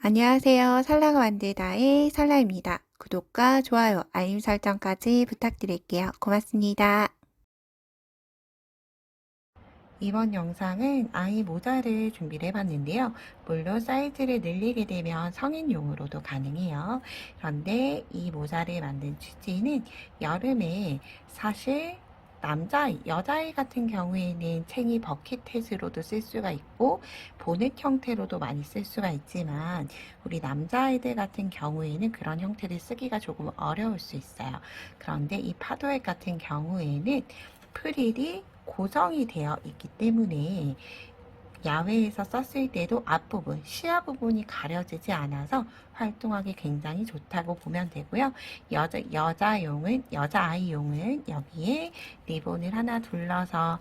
안녕하세요. 설라가 만들다의 설라입니다. 구독과 좋아요, 알림 설정까지 부탁드릴게요. 고맙습니다. 이번 영상은 아이 모자를 준비를 해봤는데요. 물론 사이즈를 늘리게 되면 성인용으로도 가능해요. 그런데 이 모자를 만든 취지는 여름에 사실 여자아이 같은 경우에는 챙이 버킷햇으로도 쓸 수가 있고 보넷 형태로도 많이 쓸 수가 있지만 우리 남자아이들 같은 경우에는 그런 형태를 쓰기가 조금 어려울 수 있어요. 그런데 이 파도액 같은 경우에는 프릴이 고정이 되어 있기 때문에 야외에서 썼을 때도 앞부분, 시야 부분이 가려지지 않아서 활동하기 굉장히 좋다고 보면 되고요. 여자아이용은 여기에 리본을 하나 둘러서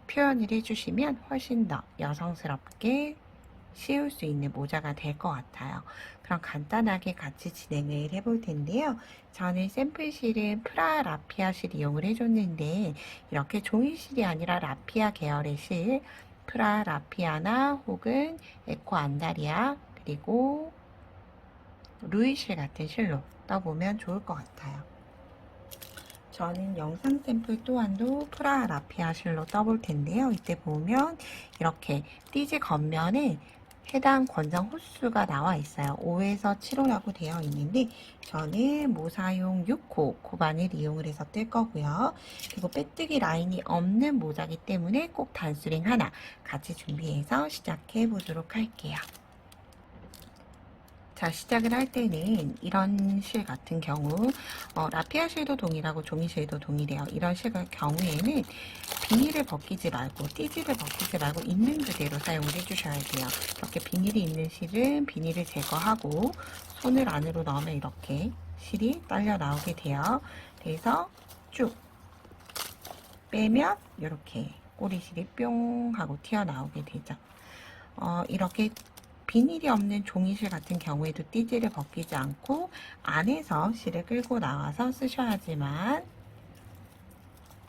표현을 해주시면 훨씬 더 여성스럽게 씌울 수 있는 모자가 될 것 같아요. 그럼 간단하게 같이 진행을 해볼 텐데요. 저는 샘플실은 프라 라피아 실 이용을 해줬는데 이렇게 종이실이 아니라 라피아 계열의 실, 프라 라피아나 혹은 에코 안다리아 그리고 루이실 같은 실로 떠보면 좋을 것 같아요. 저는 영상 샘플 또한도 프라 라피아 실로 떠볼 텐데요. 이때 보면 이렇게 띠지 겉면에 해당 권장 호수가 나와 있어요. 5에서 7호라고 되어 있는데 저는 모사용 6호 고반을 이용을 해서 뜰 거고요. 그리고 빼뜨기 라인이 없는 모자기 때문에 꼭 단수링 하나 같이 준비해서 시작해 보도록 할게요. 자, 시작을 할 때는 이런 실 같은 경우 라피아 실도 동일하고 종이 실도 동일해요. 이런 실 경우에는 비닐을 벗기지 말고 띠지를 벗기지 말고 있는 그대로 사용을 해주셔야 돼요. 이렇게 비닐이 있는 실은 비닐을 제거하고 손을 안으로 넣으면 이렇게 실이 딸려 나오게 돼요. 그래서 쭉 빼면 이렇게 꼬리실이 뿅 하고 튀어나오게 되죠. 이렇게 비닐이 없는 종이실 같은 경우에도 띠지를 벗기지 않고 안에서 실을 끌고 나와서 쓰셔야지만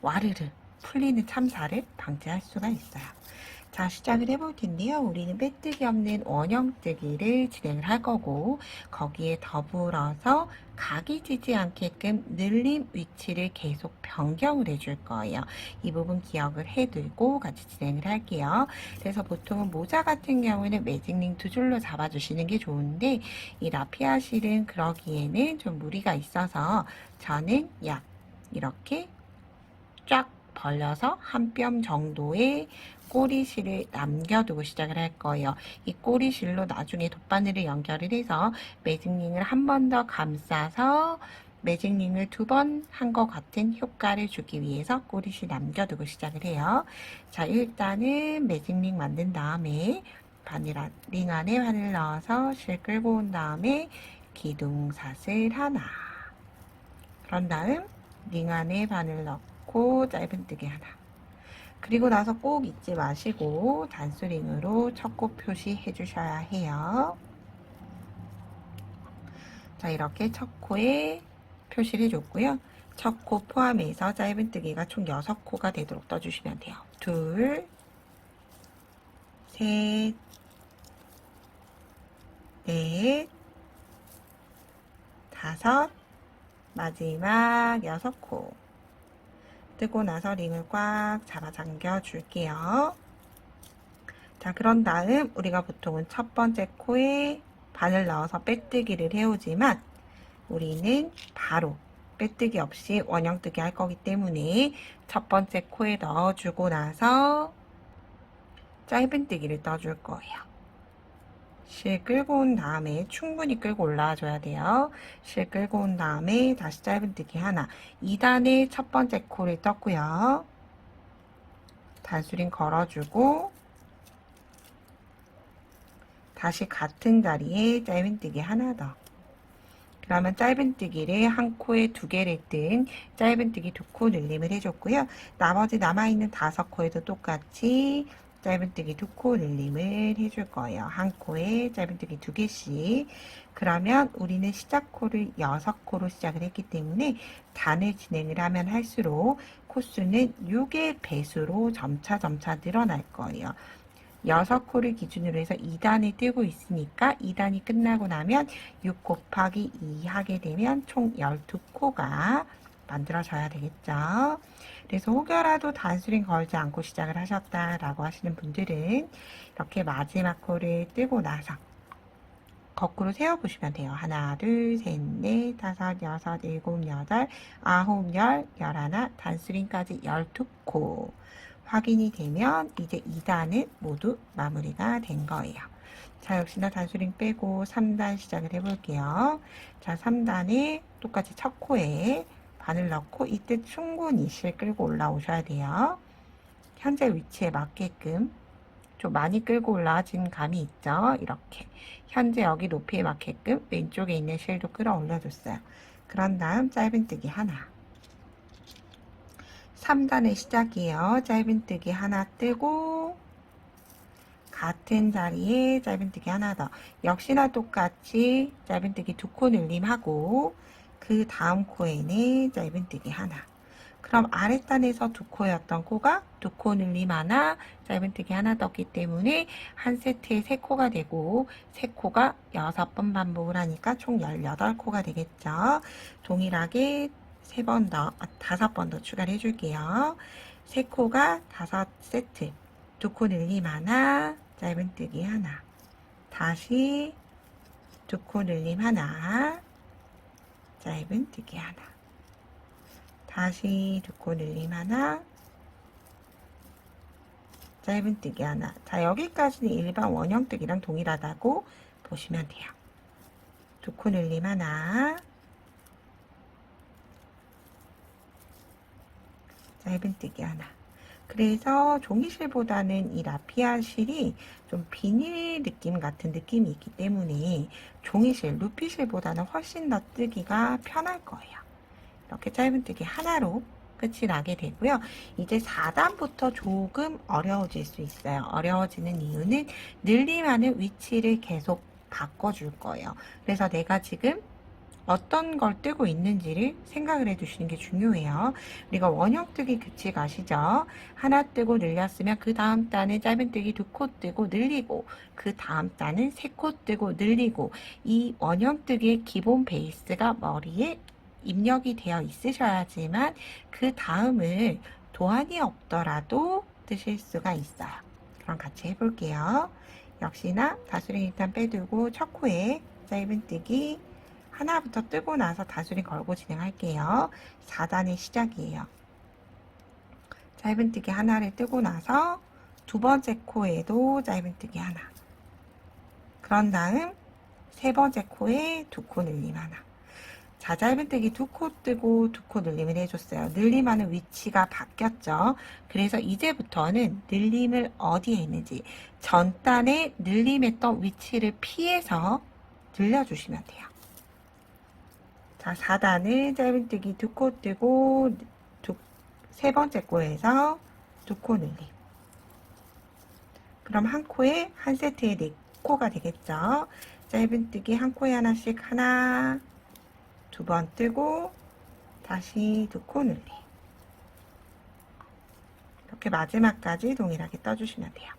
와르르 풀리는 참사를 방지할 수가 있어요. 자, 시작을 해볼 텐데요. 우리는 빼뜨기 없는 원형뜨기를 진행을 할 거고 거기에 더불어서 각이 지지 않게끔 늘림 위치를 계속 변경을 해줄 거예요. 이 부분 기억을 해두고 같이 진행을 할게요. 그래서 보통은 모자 같은 경우에는 매직링 두 줄로 잡아주시는 게 좋은데 이 라피아 실은 그러기에는 좀 무리가 있어서 저는 약 이렇게 쫙 벌려서 한 뼘 정도의 꼬리실을 남겨두고 시작을 할 거예요. 이 꼬리실로 나중에 돗바늘을 연결을 해서 매직링을 한 번 더 감싸서 매직링을 두 번 한 것 같은 효과를 주기 위해서 꼬리실 남겨두고 시작을 해요. 자, 일단은 매직링 만든 다음에 링 안에 바늘 넣어서 실 끌고 온 다음에 기둥사슬 하나, 그런 다음 링 안에 바늘 넣고 짧은뜨기 하나, 그리고 나서 꼭 잊지 마시고 단수링으로 첫 코 표시해 주셔야 해요. 자, 이렇게 첫 코에 표시를 해줬고요. 첫 코 포함해서 짧은뜨기가 총 6코가 되도록 떠주시면 돼요. 둘, 셋, 넷, 다섯, 마지막 6코. 뜨고 나서 링을 꽉 잡아 당겨 줄게요. 자, 그런 다음 우리가 보통은 첫 번째 코에 바늘 넣어서 빼뜨기를 해오지만 우리는 바로 빼뜨기 없이 원형뜨기 할 거기 때문에 첫 번째 코에 넣어주고 나서 짧은뜨기를 떠줄 거예요. 실 끌고 온 다음에 충분히 끌고 올라와 줘야 돼요. 실 끌고 온 다음에 다시 짧은뜨기 하나, 2단의 첫 번째 코를 떴고요. 단수링 걸어주고 다시 같은 자리에 짧은뜨기 하나 더. 그러면 짧은뜨기를 한 코에 2개를 뜬 짧은뜨기 2코 늘림을 해줬고요. 나머지 남아있는 5코에도 똑같이 짧은뜨기 2코 늘림을 해줄 거예요. 한 코에 짧은뜨기 2개씩. 그러면 우리는 시작 코를 6코로 시작을 했기 때문에 단을 진행을 하면 할수록 코수는 6의 배수로 점차 늘어날 거예요. 6코를 기준으로 해서 2단을 뜨고 있으니까 2단이 끝나고 나면 6 곱하기 2 하게 되면 총 12코가 만들어져야 되겠죠. 그래서 혹여라도 단수링 걸지 않고 시작을 하셨다라고 하시는 분들은 이렇게 마지막 코를 뜨고 나서 거꾸로 세어보시면 돼요. 하나, 둘, 셋, 넷, 다섯, 여섯, 일곱, 여덟, 아홉, 열, 열하나, 단수링까지 12코. 확인이 되면 이제 2단은 모두 마무리가 된 거예요. 자, 역시나 단수링 빼고 3단 시작을 해볼게요. 자, 3단에 똑같이 첫 코에 바늘 넣고 이때 충분히 실 끌고 올라오셔야 돼요. 현재 위치에 맞게끔 좀 많이 끌고 올라진 감이 있죠. 이렇게 현재 여기 높이에 맞게끔 왼쪽에 있는 실도 끌어 올려줬어요. 그런 다음 짧은뜨기 하나, 3단의 시작이에요. 짧은뜨기 하나 뜨고 같은 자리에 짧은뜨기 하나 더, 역시나 똑같이 짧은뜨기 2코 늘림하고 그 다음 코에는 짧은뜨기 하나. 그럼 아랫단에서 2코였던 코가 2코 늘림 하나, 짧은뜨기 하나 떴기 때문에 한 세트에 3코가 되고 3코가 6번 반복을 하니까 총 18코가 되겠죠. 동일하게 3번 더, 5번 더 추가를 해줄게요. 3코가 5세트, 2코 늘림 하나, 짧은뜨기 하나, 다시 2코 늘림 하나, 짧은뜨기 하나, 다시 2코 늘림 하나, 짧은뜨기 하나. 자, 여기까지는 일반 원형뜨기랑 동일하다고 보시면 돼요. 2코 늘림 하나, 짧은뜨기 하나. 그래서 종이실보다는 이 라피아 실이 좀 비닐 느낌 같은 느낌이 있기 때문에 종이실, 루피실보다는 훨씬 더 뜨기가 편할 거예요. 이렇게 짧은뜨기 하나로 끝이 나게 되고요. 이제 4단부터 조금 어려워질 수 있어요. 어려워지는 이유는 늘림하는 위치를 계속 바꿔줄 거예요. 그래서 내가 지금 어떤 걸 뜨고 있는지를 생각을 해두시는 게 중요해요. 우리가 원형뜨기 규칙 아시죠? 하나 뜨고 늘렸으면 그 다음 단은 짧은뜨기 2코 뜨고 늘리고 그 다음 단은 3코 뜨고 늘리고, 이 원형뜨기의 기본 베이스가 머리에 입력이 되어 있으셔야지만 그 다음을 도안이 없더라도 뜨실 수가 있어요. 그럼 같이 해볼게요. 역시나 다수링 일단 빼두고 첫 코에 짧은뜨기 하나부터 뜨고 나서 다수링 걸고 진행할게요. 4단의 시작이에요. 짧은뜨기 하나를 뜨고 나서 두 번째 코에도 짧은뜨기 하나. 그런 다음 세 번째 코에 2코 늘림 하나. 자, 짧은뜨기 2코 뜨고 2코 늘림을 해줬어요. 늘림하는 위치가 바뀌었죠. 그래서 이제부터는 늘림을 어디에 했는지 전단에 늘림했던 위치를 피해서 늘려주시면 돼요. 자, 4단을 짧은뜨기 2코 뜨고 세 번째 코에서 2코 늘림. 그럼 한 코에 한 세트에 4코가 되겠죠. 짧은뜨기 한 코에 하나씩 하나, 2번 뜨고 다시 2코 늘림. 이렇게 마지막까지 동일하게 떠주시면 돼요.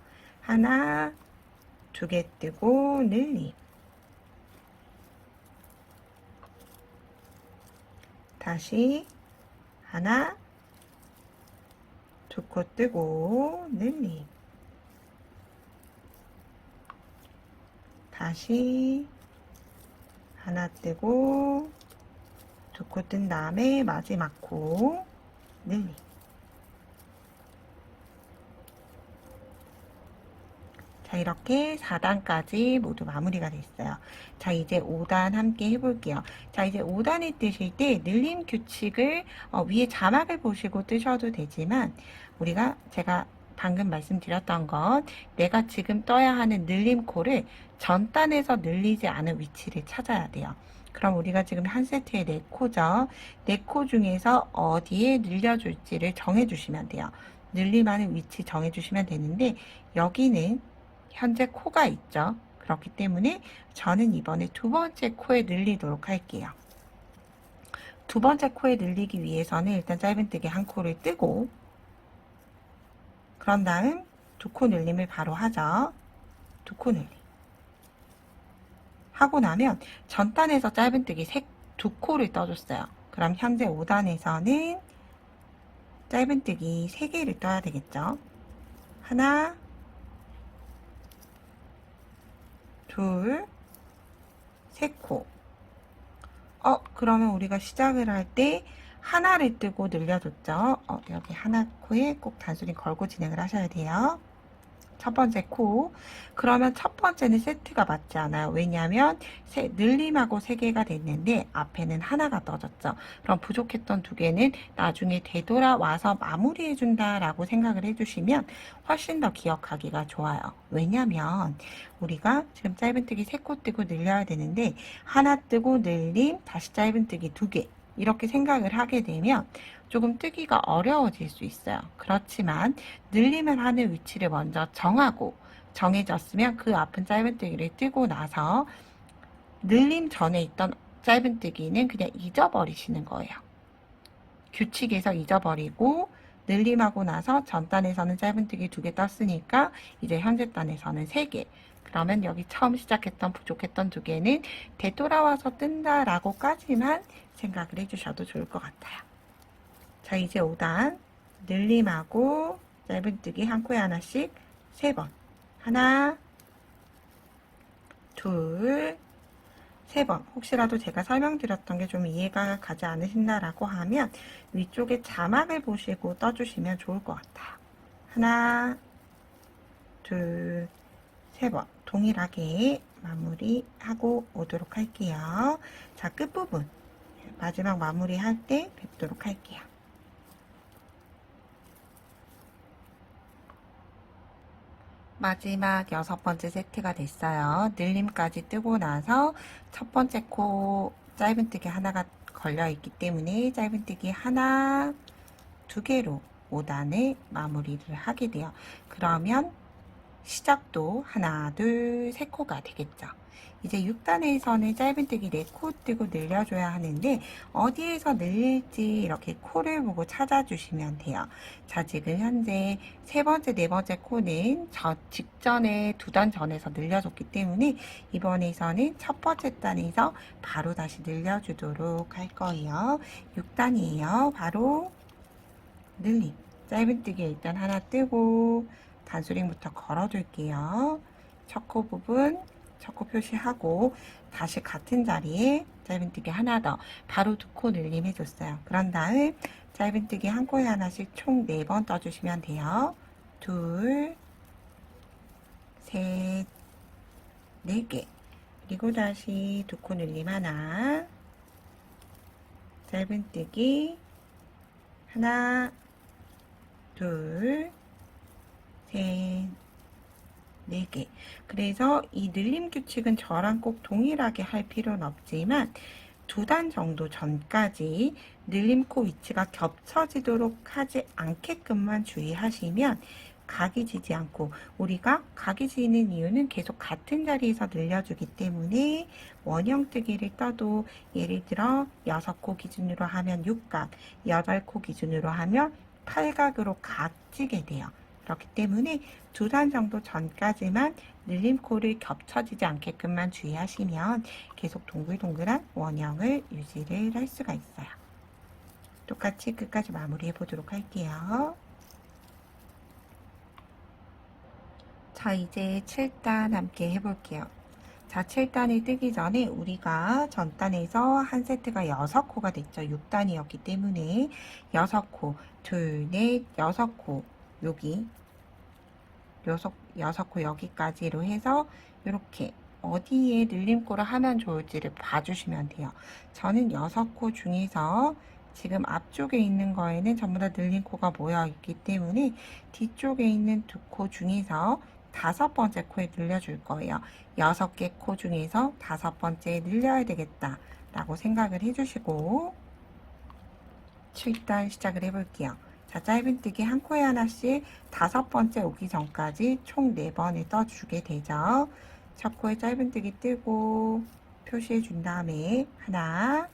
하나, 2개 뜨고 늘림. 다시 하나, 2코 뜨고 늘림. 다시 하나 뜨고 2코 뜬 다음에 마지막 코 늘림. 자, 이렇게 4단까지 모두 마무리가 됐어요. 자, 이제 5단 함께 해볼게요. 자, 이제 5단을 뜨실 때 늘림 규칙을 위에 자막을 보시고 뜨셔도 되지만, 제가 방금 말씀드렸던 건 내가 지금 떠야 하는 늘림코를 전단에서 늘리지 않은 위치를 찾아야 돼요. 그럼 우리가 지금 한 세트에 4코죠. 4코 중에서 어디에 늘려줄지를 정해주시면 돼요. 늘림하는 위치 정해주시면 되는데, 여기는 현재 코가 있죠. 그렇기 때문에 저는 이번에 두 번째 코에 늘리도록 할게요. 두 번째 코에 늘리기 위해서는 일단 짧은뜨기 한 코를 뜨고, 그런 다음 두 코 늘림을 바로 하죠. 두 코 늘림. 하고 나면 전단에서 짧은뜨기 두 코를 떠줬어요. 그럼 현재 5단에서는 짧은뜨기 3개를 떠야 되겠죠. 하나, 둘, 세 코. 그러면 우리가 시작을 할 때 하나를 뜨고 늘려줬죠. 여기 하나 코에 꼭 단순히 걸고 진행을 하셔야 돼요. 첫 번째 코. 그러면 첫 번째는 세트가 맞지 않아요. 왜냐하면 늘림하고 3개가 됐는데 앞에는 하나가 떠졌죠. 그럼 부족했던 2개는 나중에 되돌아와서 마무리해준다 라고 생각을 해주시면 훨씬 더 기억하기가 좋아요. 왜냐하면 우리가 지금 짧은뜨기 3코 뜨고 늘려야 되는데 하나 뜨고 늘림, 다시 짧은뜨기 2개 이렇게 생각을 하게 되면 조금 뜨기가 어려워질 수 있어요. 그렇지만 늘림을 하는 위치를 먼저 정하고 정해졌으면 그 앞은 짧은뜨기를 뜨고 나서 늘림 전에 있던 짧은뜨기는 그냥 잊어버리시는 거예요. 규칙에서 잊어버리고 늘림하고 나서 전단에서는 짧은뜨기 2개 떴으니까 이제 현재 단에서는 3개. 그러면 여기 처음 시작했던 부족했던 2개는 되돌아와서 뜬다라고까지만 생각을 해주셔도 좋을 것 같아요. 자, 이제 5단 늘림하고 짧은뜨기 한 코에 하나씩 3번. 하나, 둘, 3번. 혹시라도 제가 설명드렸던 게 좀 이해가 가지 않으신다라고 하면 위쪽에 자막을 보시고 떠주시면 좋을 것 같아요. 하나, 둘, 3번. 동일하게 마무리하고 오도록 할게요. 자, 끝부분. 마지막 마무리할 때 뵙도록 할게요. 마지막 6번째 세트가 됐어요. 늘림까지 뜨고 나서 첫 번째 코 짧은뜨기 하나가 걸려 있기 때문에 짧은뜨기 하나, 2개로 5단을 마무리를 하게 돼요. 그러면 시작도 하나, 둘, 3코가 되겠죠. 이제 6단에서는 짧은뜨기 4코 뜨고 늘려줘야 하는데 어디에서 늘릴지 이렇게 코를 보고 찾아주시면 돼요. 자, 지금 현재 3번째, 4번째 코는 직전에 2단 전에서 늘려줬기 때문에 이번에서는 첫 번째 단에서 바로 다시 늘려주도록 할 거예요. 6단이에요. 바로 늘림. 짧은뜨기 일단 하나 뜨고 단수링부터 걸어줄게요. 첫 코 부분, 첫 코 표시하고 다시 같은 자리에 짧은뜨기 하나 더 바로 2코 늘림 해줬어요. 그런 다음 짧은뜨기 한 코에 하나씩 총 4번 떠주시면 돼요. 둘, 셋, 4개. 그리고 다시 2코 늘림 하나, 짧은뜨기 하나, 둘, 셋, 4개. 그래서 이 늘림 규칙은 저랑 꼭 동일하게 할 필요는 없지만 2단 정도 전까지 늘림코 위치가 겹쳐지도록 하지 않게끔만 주의하시면 각이 지지 않고, 우리가 각이 지는 이유는 계속 같은 자리에서 늘려주기 때문에 원형뜨기를 떠도 예를 들어 6코 기준으로 하면 6각, 8코 기준으로 하면 8각으로 각지게 돼요. 그렇기 때문에 2단 정도 전까지만 늘림코를 겹쳐지지 않게끔만 주의하시면 계속 동글동글한 원형을 유지를 할 수가 있어요. 똑같이 끝까지 마무리해 보도록 할게요. 자, 이제 7단 함께 해볼게요. 자, 7단이 뜨기 전에 우리가 전단에서 한 세트가 6코가 됐죠. 6단이었기 때문에 6코, 둘, 넷, 6코 여기 6코 여기까지로 해서 이렇게 어디에 늘림코를 하면 좋을지를 봐주시면 돼요. 저는 6코 중에서 지금 앞쪽에 있는 거에는 전부 다 늘림코가 모여 있기 때문에 뒤쪽에 있는 2코 중에서 5번째 코에 늘려줄 거예요. 6개 코 중에서 5번째에 늘려야 되겠다 라고 생각을 해주시고 7단 시작을 해볼게요. 자, 짧은뜨기 한 코에 하나씩 5번째 오기 전까지 총 4번을 떠주게 되죠. 첫 코에 짧은뜨기 뜨고 표시해 준 다음에 하나,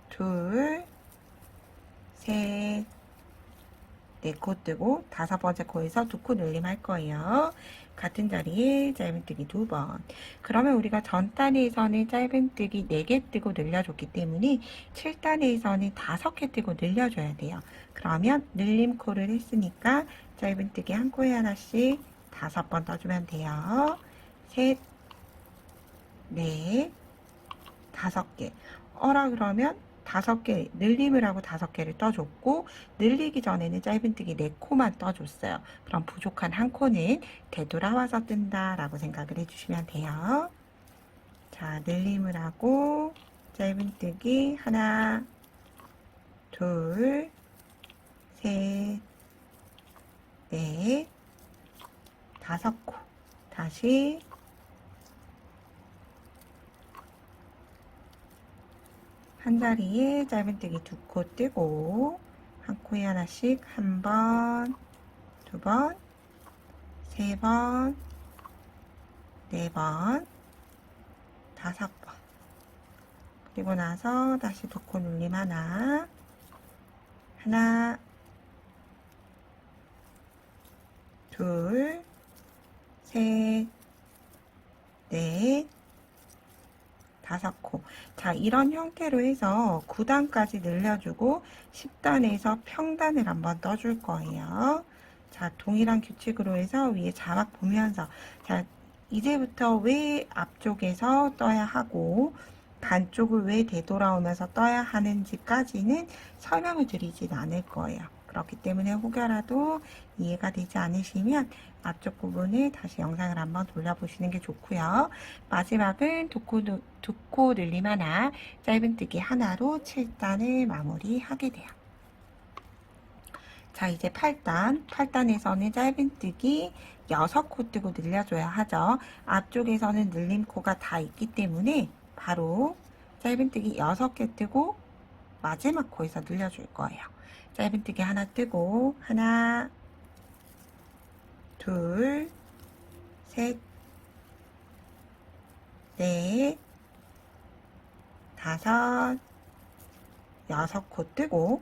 둘, 셋, 4코 뜨고 5번째 코에서 2코 늘림 할 거예요. 같은 자리에 짧은뜨기 2번. 그러면 우리가 전 단에서는 짧은뜨기 4개 뜨고 늘려줬기 때문에 7단에서는 5개 뜨고 늘려줘야 돼요. 그러면 늘림 코를 했으니까 짧은뜨기 한 코에 하나씩 5번 떠주면 돼요. 셋, 넷, 5개. 어라 그러면 5개 늘림을 하고 5개를 떠줬고 늘리기 전에는 짧은뜨기 4코만 떠줬어요. 그럼 부족한 한 코는 되돌아와서 뜬다 라고 생각을 해주시면 돼요. 자, 늘림을 하고 짧은뜨기 하나, 둘, 셋, 넷, 5코. 다시 한 자리에 짧은뜨기 2코 뜨고 한 코에 하나씩 1번, 2번, 3번, 4번, 5번. 그리고 나서 다시 2코 눌림 하나, 둘, 셋, 넷, 5코. 자, 이런 형태로 해서 9단까지 늘려주고 10단에서 평단을 한번 떠줄 거예요. 자, 동일한 규칙으로 해서 위에 자막 보면서 자, 이제부터 왜 앞쪽에서 떠야 하고 반쪽을 왜 되돌아오면서 떠야 하는지까지는 설명을 드리진 않을 거예요. 그렇기 때문에 혹여라도 이해가 되지 않으시면 앞쪽 부분을 다시 영상을 한번 돌려보시는 게 좋고요. 마지막은 두 코 늘림 하나, 짧은뜨기 하나로 7단을 마무리하게 돼요. 자, 이제 8단. 8단에서는 짧은뜨기 6코 뜨고 늘려줘야 하죠. 앞쪽에서는 늘림코가 다 있기 때문에 바로 짧은뜨기 6개 뜨고 마지막 코에서 늘려줄 거예요. 짧은뜨기 하나 뜨고 하나, 둘, 셋, 넷, 5, 6코 뜨고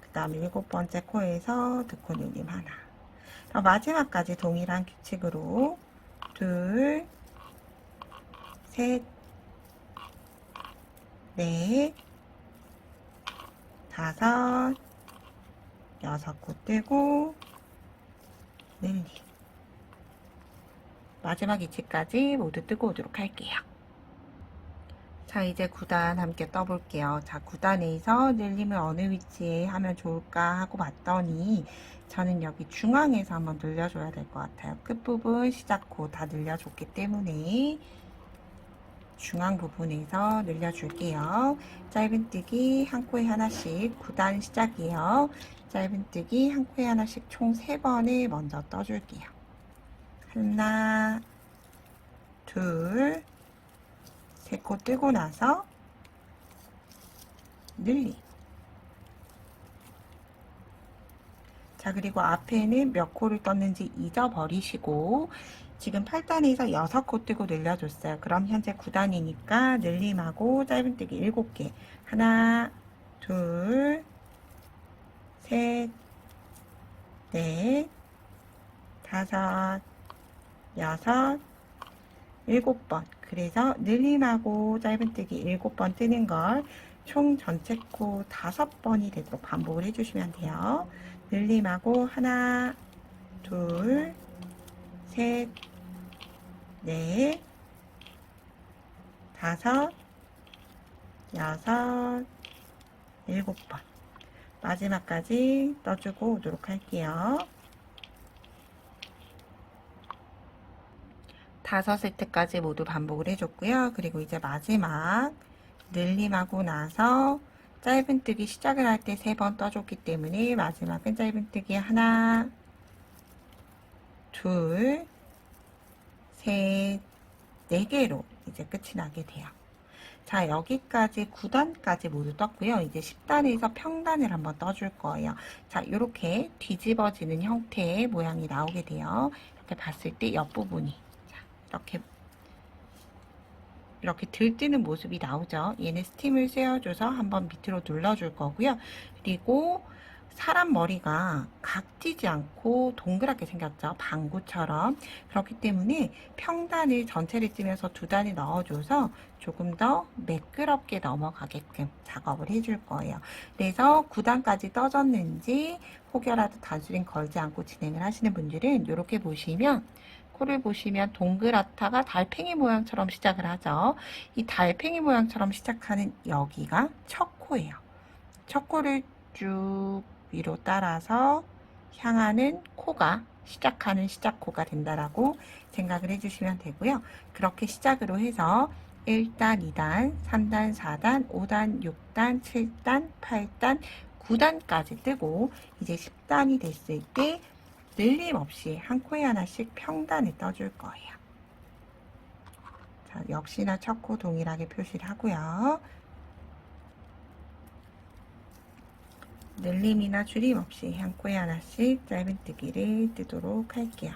그 다음에 7번째 코에서 2코 늘림 하나. 마지막까지 동일한 규칙으로 둘, 셋, 넷, 5, 6코 뜨고 늘림. 마지막 위치까지 모두 뜨고 오도록 할게요. 자, 이제 9단 함께 떠볼게요. 자, 9단에서 늘림을 어느 위치에 하면 좋을까 하고 봤더니 저는 여기 중앙에서 한번 늘려줘야 될 것 같아요. 끝부분, 시작코 다 늘려줬기 때문에 중앙 부분에서 늘려줄게요. 짧은뜨기 한 코에 하나씩 9단 시작이에요. 짧은뜨기 한 코에 하나씩 총 3번을 먼저 떠줄게요. 하나, 둘, 3코 뜨고 나서 늘림. 자, 그리고 앞에는 몇 코를 떴는지 잊어버리시고 지금 8단에서 6코 뜨고 늘려줬어요. 그럼 현재 9단이니까 늘림하고 짧은뜨기 7개. 하나, 둘, 셋, 넷, 5, 6, 7번. 그래서 늘림하고 짧은뜨기 7번 뜨는 걸 총 전체 코 5번이 되도록 반복을 해주시면 돼요. 늘림하고 하나, 둘, 셋, 넷, 5, 6, 7번. 마지막까지 떠주고 오도록 할게요. 5세트까지 모두 반복을 해줬고요. 그리고 이제 마지막 늘림하고 나서 짧은뜨기 시작을 할 때 3번 떠줬기 때문에 마지막은 짧은뜨기 하나, 둘, 셋, 4개로 이제 끝이 나게 돼요. 자, 여기까지 9단까지 모두 떴고요. 이제 10단에서 평단을 한번 떠줄 거예요. 자, 이렇게 뒤집어지는 형태의 모양이 나오게 돼요. 이렇게 봤을 때 옆부분이 자, 이렇게 들뜨는 모습이 나오죠. 얘는 스팀을 쐬어줘서 한번 밑으로 눌러줄 거고요. 그리고 사람 머리가 각지지 않고 동그랗게 생겼죠. 방구처럼. 그렇기 때문에 평단을 전체를 찌면서 두 단을 넣어줘서 조금 더 매끄럽게 넘어가게끔 작업을 해줄 거예요. 그래서 9단까지 떠졌는지 혹여라도 단수링 걸지 않고 진행을 하시는 분들은 이렇게 보시면 코를 보시면 동그랗다가 달팽이 모양처럼 시작을 하죠. 이 달팽이 모양처럼 시작하는 여기가 첫 코예요. 첫 코를 쭉 위로 따라서 향하는 코가 시작하는 시작코가 된다라고 생각을 해주시면 되고요. 그렇게 시작으로 해서 1단, 2단, 3단, 4단, 5단, 6단, 7단, 8단, 9단까지 뜨고 이제 10단이 됐을 때 늘림 없이 한 코에 하나씩 평단을 떠줄 거예요. 자, 역시나 첫 코 동일하게 표시를 하고요. 늘림이나 줄임 없이 한 코에 하나씩 짧은뜨기를 뜨도록 할게요.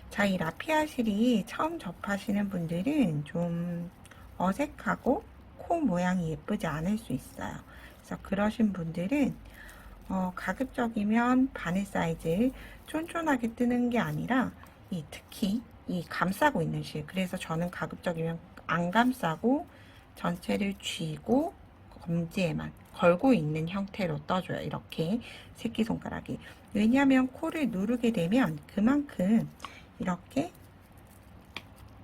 자, 이 라피아 실이 처음 접하시는 분들은 좀 어색하고 코 모양이 예쁘지 않을 수 있어요. 그래서 그러신 분들은 가급적이면 바늘 사이즈 쫀쫀하게 뜨는 게 아니라 특히 이 감싸고 있는 실, 그래서 저는 가급적이면 안 감싸고 전체를 쥐고 검지에만 걸고 있는 형태로 떠줘요. 이렇게 새끼손가락이. 왜냐하면 코를 누르게 되면 그만큼 이렇게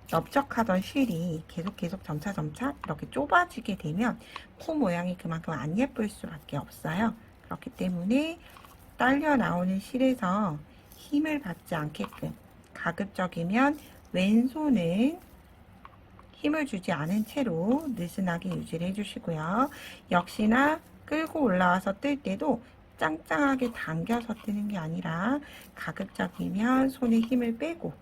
넓적하던 실이 계속 점차 이렇게 좁아지게 되면 코 모양이 그만큼 안 예쁠 수밖에 없어요. 그렇기 때문에 딸려 나오는 실에서 힘을 받지 않게끔 가급적이면 왼손은 힘을 주지 않은 채로 느슨하게 유지를 해주시고요. 역시나 끌고 올라와서 뜰 때도 짱짱하게 당겨서 뜨는 게 아니라 가급적이면 손에 힘을 빼고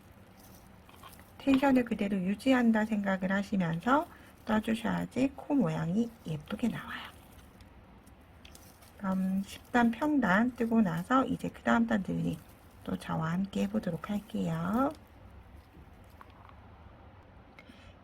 텐션을 그대로 유지한다 생각을 하시면서 떠주셔야지 코 모양이 예쁘게 나와요. 그럼 10단 평단 뜨고 나서 이제 그 다음 단 늘림 또 저와 함께 해보도록 할게요.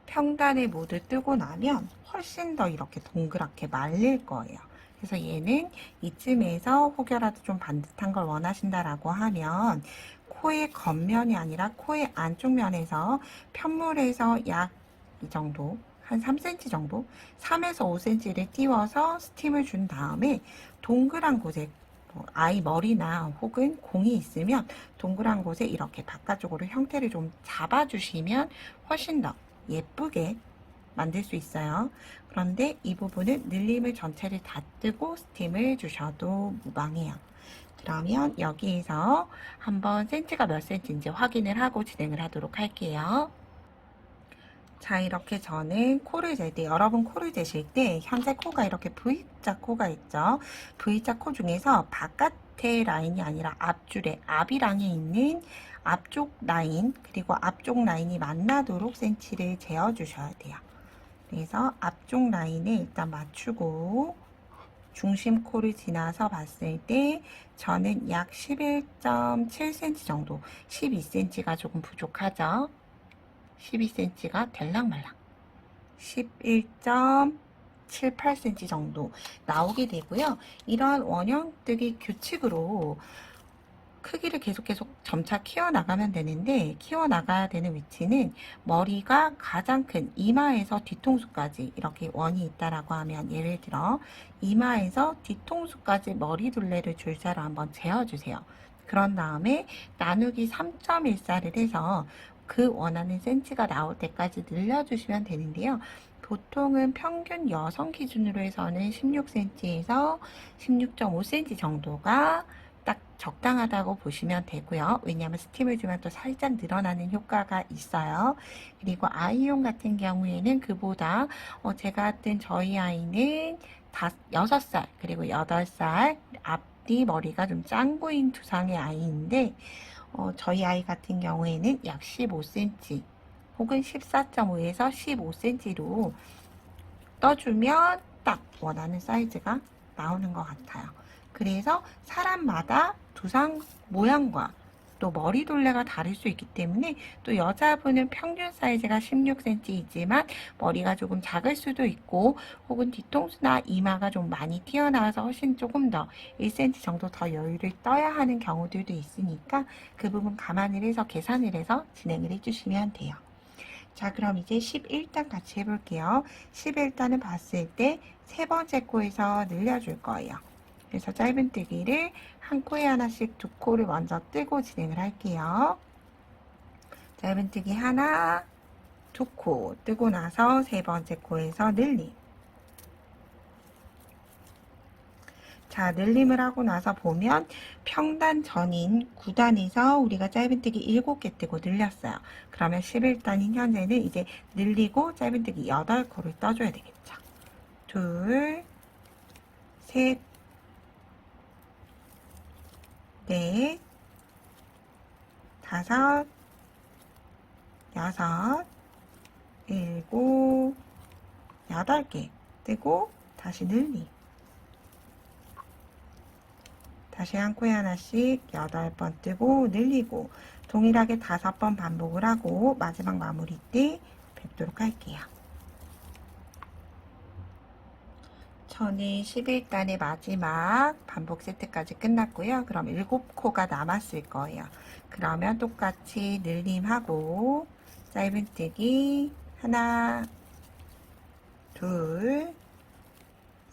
평단을 모두 뜨고 나면 훨씬 더 이렇게 동그랗게 말릴 거예요. 그래서 얘는 이쯤에서 혹여라도 좀 반듯한 걸 원하신다라고 하면 코의 겉면이 아니라 코의 안쪽 면에서 편물에서 약 이 정도, 한 3cm 정도, 3에서 5cm를 띄워서 스팀을 준 다음에 동그란 곳에 아이 머리나 혹은 공이 있으면 동그란 곳에 이렇게 바깥쪽으로 형태를 좀 잡아주시면 훨씬 더 예쁘게 만들 수 있어요. 그런데 이 부분은 늘림을 전체를 다 뜨고 스팀을 주셔도 무방해요. 그러면 여기에서 한번 센치가 몇 센치인지 확인을 하고 진행을 하도록 할게요. 자, 이렇게 저는 코를 잴 때, 여러분 코를 재실 때 현재 코가 이렇게 V자 코가 있죠. V자 코 중에서 바깥의 라인이 아니라 앞줄에 앞이랑에 있는 앞쪽 라인, 그리고 앞쪽 라인이 만나도록 센치를 재어 주셔야 돼요. 그래서 앞쪽 라인에 일단 맞추고 중심 코를 지나서 봤을 때 저는 약 11.7cm 정도, 12cm가 조금 부족하죠. 12cm가 될랑말랑 11.78cm 정도 나오게 되고요. 이러한 원형뜨기 규칙으로 크기를 계속 점차 키워나가면 되는데, 키워나가야 되는 위치는 머리가 가장 큰 이마에서 뒤통수까지 이렇게 원이 있다라고 하면, 예를 들어 이마에서 뒤통수까지 머리둘레를 줄자로 한번 재어주세요. 그런 다음에 나누기 3.14를 해서 그 원하는 센치가 나올 때까지 늘려주시면 되는데요. 보통은 평균 여성 기준으로 해서는 16cm에서 16.5cm 정도가 딱 적당하다고 보시면 되고요. 왜냐하면 스팀을 주면 또 살짝 늘어나는 효과가 있어요. 그리고 아이용 같은 경우에는 그보다 제가 뜬 저희 아이는 6살 그리고 8살 앞뒤 머리가 좀 짱구인 두상의 아이인데, 저희 아이 같은 경우에는 약 15cm 혹은 14.5에서 15cm로 떠주면 딱 원하는 사이즈가 나오는 것 같아요. 그래서 사람마다 두상 모양과 또 머리 둘레가 다를 수 있기 때문에 또 여자분은 평균 사이즈가 16cm이지만 머리가 조금 작을 수도 있고 혹은 뒤통수나 이마가 좀 많이 튀어나와서 훨씬 조금 더 1cm 정도 더 여유를 떠야 하는 경우들도 있으니까 그 부분 감안을 해서 계산을 해서 진행을 해주시면 돼요. 자, 그럼 이제 11단 같이 해볼게요. 11단을 봤을 때 세 번째 코에서 늘려줄 거예요. 그래서 짧은뜨기를 한 코에 하나씩 두 코를 먼저 뜨고 진행을 할게요. 짧은뜨기 하나, 두 코 뜨고 나서 세 번째 코에서 늘림. 자, 늘림을 하고 나서 보면 평단 전인 9단에서 우리가 짧은뜨기 7개 뜨고 늘렸어요. 그러면 11단인 현재는 이제 늘리고 짧은뜨기 8코를 떠줘야 되겠죠. 둘, 셋, 넷, 다섯, 여섯, 일곱, 8개 뜨고 다시 늘림. 다시 한 코에 하나씩 8번 뜨고 늘리고 동일하게 5번 반복을 하고 마지막 마무리 때 뵙도록 할게요. 저는 11단의 마지막 반복 세트까지 끝났고요. 그럼 7코가 남았을 거예요. 그러면 똑같이 늘림하고 짧은뜨기 하나, 둘,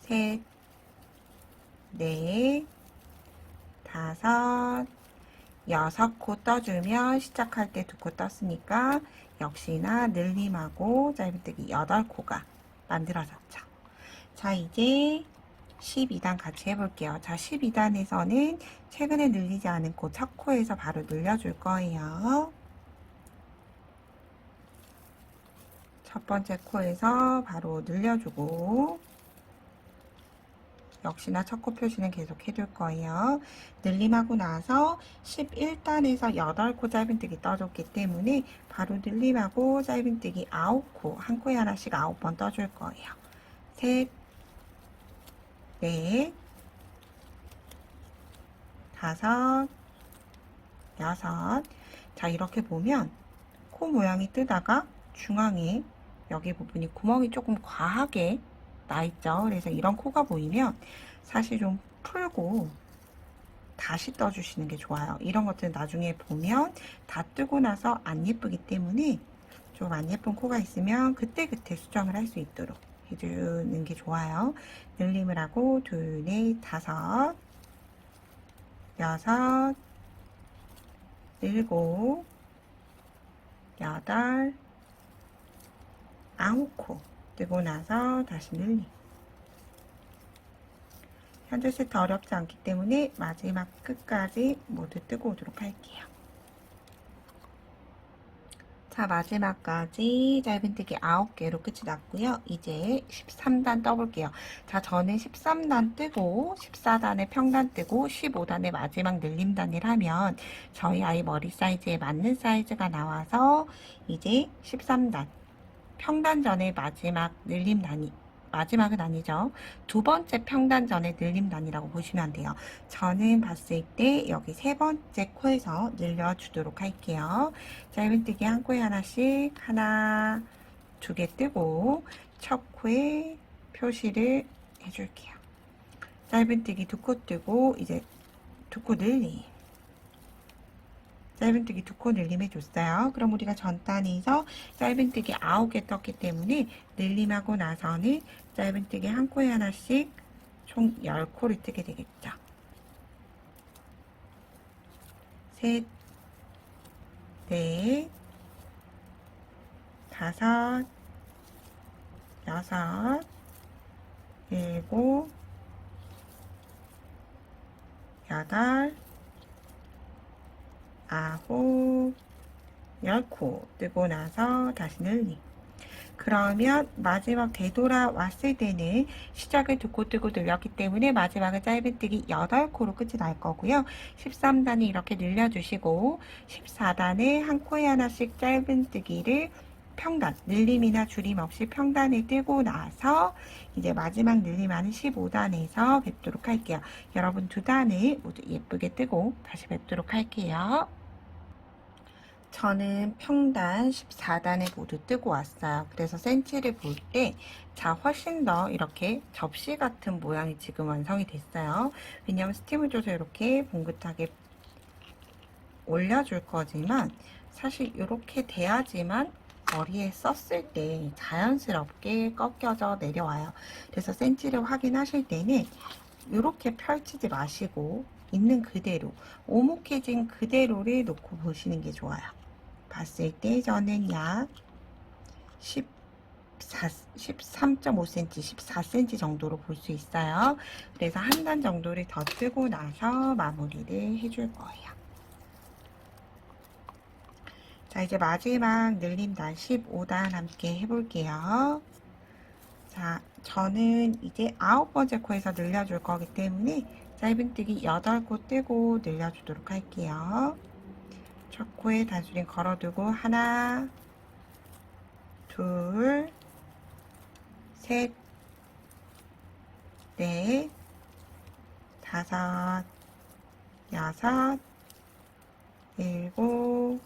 셋, 넷, 다섯, 6코 떠주면 시작할 때 2코 떴으니까 역시나 늘림하고 짧은뜨기 8코가 만들어졌죠. 자, 이제 12단 같이 해볼게요. 자, 12단에서는 최근에 늘리지 않은 코 첫 코에서 바로 늘려줄 거예요. 첫 번째 코에서 바로 늘려주고 역시나 첫 코 표시는 계속 해줄 거예요. 늘림하고 나서 11단에서 8코 짧은뜨기 떠줬기 때문에 바로 늘림하고 짧은뜨기 9코, 한 코에 하나씩 9번 떠줄 거예요. 셋, 넷, 다섯, 여섯. 자, 이렇게 보면 코 모양이 뜨다가 중앙에 여기 부분이 구멍이 조금 과하게 나 있죠. 그래서 이런 코가 보이면 사실 좀 풀고 다시 떠주시는 게 좋아요. 이런 것들 나중에 보면 다 뜨고 나서 안 예쁘기 때문에 좀 안 예쁜 코가 있으면 그때그때 수정을 할 수 있도록 해주는 게 좋아요. 늘림을 하고 둘, 넷, 다섯, 여섯, 일곱, 여덟, 9코 뜨고 나서 다시 늘림. 현재 세트 어렵지 않기 때문에 마지막 끝까지 모두 뜨고 오도록 할게요. 자, 마지막까지 짧은뜨기 9개로 끝이 났고요. 이제 13단 떠볼게요. 자, 저는 13단 뜨고 14단에 평단 뜨고 15단에 마지막 늘림단을 하면 저희 아이 머리 사이즈에 맞는 사이즈가 나와서 이제 13단 평단 전에 마지막 늘림단이 마지막은 아니죠. 두 번째 평단 전에 늘림단이라고 보시면 돼요. 저는 봤을 때 여기 세 번째 코에서 늘려주도록 할게요. 짧은뜨기 한 코에 하나씩 하나, 2개 뜨고 첫 코에 표시를 해줄게요. 짧은뜨기 2코 뜨고 이제 2코 늘림. 짧은뜨기 2코 늘림 해줬어요. 그럼 우리가 전단에서 짧은뜨기 9개 떴기 때문에 늘림하고 나서는 짧은뜨기 한 코에 하나씩 총 10코를 뜨게 되겠죠. 셋, 넷, 다섯, 여섯, 일곱, 여덟, 9, 10코 뜨고 나서 다시 늘림. 그러면 마지막 되돌아왔을 때는 시작을 2코 뜨고 늘렸기 때문에 마지막은 짧은뜨기 8코로 끝이 날 거고요. 13단이 이렇게 늘려주시고 14단에 한 코에 하나씩 짧은뜨기를 평단, 늘림이나 줄임 없이 평단에 뜨고 나서 이제 마지막 늘림하는 15단에서 뵙도록 할게요. 여러분 2단을 모두 예쁘게 뜨고 다시 뵙도록 할게요. 저는 평단 14단에 모두 뜨고 왔어요. 그래서 센치를 볼 때, 자, 훨씬 더 이렇게 접시 같은 모양이 지금 완성이 됐어요. 왜냐하면 스팀을 줘서 이렇게 봉긋하게 올려줄 거지만, 사실 이렇게 돼야지만 머리에 썼을 때 자연스럽게 꺾여져 내려와요. 그래서 센치를 확인하실 때는 이렇게 펼치지 마시고, 있는 그대로, 오목해진 그대로를 놓고 보시는 게 좋아요. 봤을 때 저는 약 13.5cm, 14cm 정도로 볼 수 있어요. 그래서 한 단 정도를 더 뜨고 나서 마무리를 해줄 거예요. 자, 이제 마지막 늘림단 15단 함께 해볼게요. 자, 저는 이제 9번째 코에서 늘려줄 거기 때문에 짧은뜨기 8코 뜨고 늘려주도록 할게요. 첫 코에 단수링 걸어두고 하나, 둘, 셋, 넷, 다섯, 여섯, 일곱,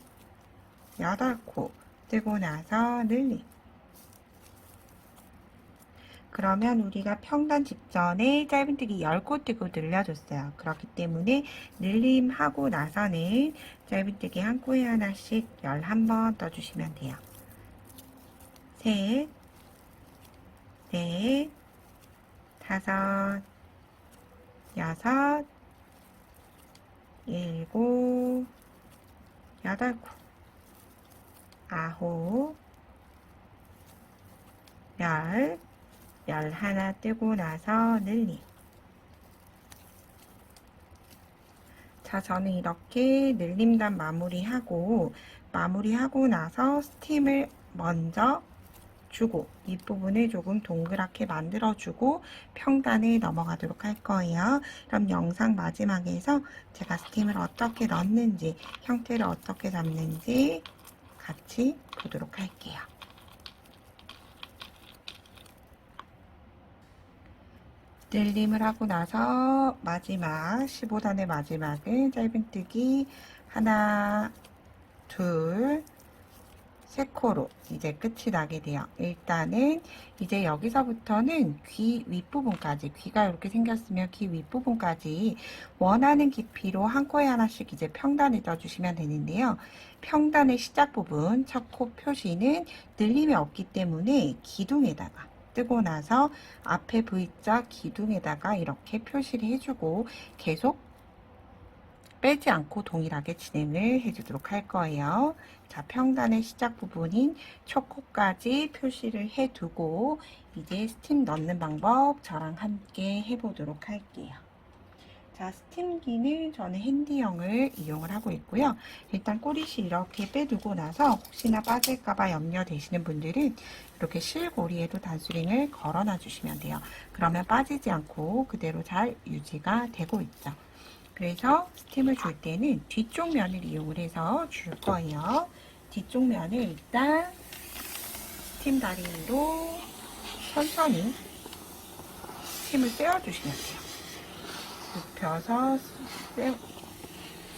여덟 코 뜨고 나서 늘림. 그러면 우리가 평단 직전에 짧은뜨기 10코 뜨고 늘려줬어요. 그렇기 때문에 늘림하고 나서는 짧은뜨기 한 코에 하나씩 11번 떠주시면 돼요. 셋, 넷, 다섯, 여섯, 일곱, 여덟 코, 아홉, 열 하나 뜨고 나서 늘림. 자, 저는 이렇게 늘림단 마무리하고 나서 스팀을 먼저 주고 윗부분을 조금 동그랗게 만들어주고 평단에 넘어가도록 할 거예요. 그럼 영상 마지막에서 제가 스팀을 어떻게 넣는지, 형태를 어떻게 잡는지 같이 보도록 할게요. 늘림을 하고 나서 마지막 15단의 마지막은 짧은뜨기 하나, 둘, 세 코로 이제 끝이 나게 돼요. 일단은 이제 여기서부터는 귀 윗부분까지, 귀가 이렇게 생겼으면 귀 윗부분까지 원하는 깊이로 한 코에 하나씩 이제 평단을 떠주시면 되는데요. 평단의 시작 부분, 첫 코 표시는 늘림이 없기 때문에 기둥에다가 뜨고 나서 앞에 V자 기둥에다가 이렇게 표시를 해주고 계속 빼지 않고 동일하게 진행을 해주도록 할 거예요. 자, 평단의 시작 부분인 첫 코까지 표시를 해두고 이제 스팀 넣는 방법 저랑 함께 해보도록 할게요. 자, 스팀기는 저는 핸디형을 이용을 하고 있고요. 일단 꼬리실 이렇게 빼두고 나서 혹시나 빠질까봐 염려되시는 분들은 이렇게 실고리에도 단수링을 걸어놔 주시면 돼요. 그러면 빠지지 않고 그대로 잘 유지가 되고 있죠. 그래서 스팀을 줄 때는 뒤쪽 면을 이용을 해서 줄 거예요. 뒤쪽 면을 일단 스팀 다리로 천천히 스팀을 쐬어주시면 돼요. 눕혀서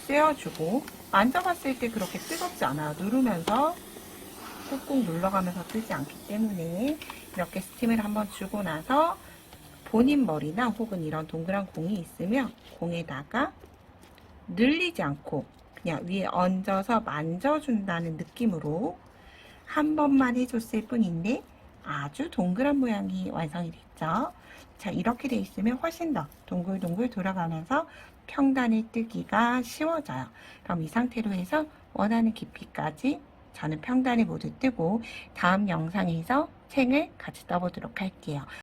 쐬어주고 만져봤을 때 그렇게 뜨겁지 않아요. 누르면서 꾹꾹 눌러가면서 뜨지 않기 때문에 이렇게 스팀을 한번 주고 나서 본인 머리나 혹은 이런 동그란 공이 있으면 공에다가 늘리지 않고 그냥 위에 얹어서 만져준다는 느낌으로 한 번만 해줬을 뿐인데 아주 동그란 모양이 완성이 됐죠. 자, 이렇게 돼 있으면 훨씬 더 동글동글 돌아가면서 평단을 뜨기가 쉬워져요. 그럼 이 상태로 해서 원하는 깊이까지 저는 평단을 모두 뜨고 다음 영상에서 챙을 같이 떠보도록 할게요.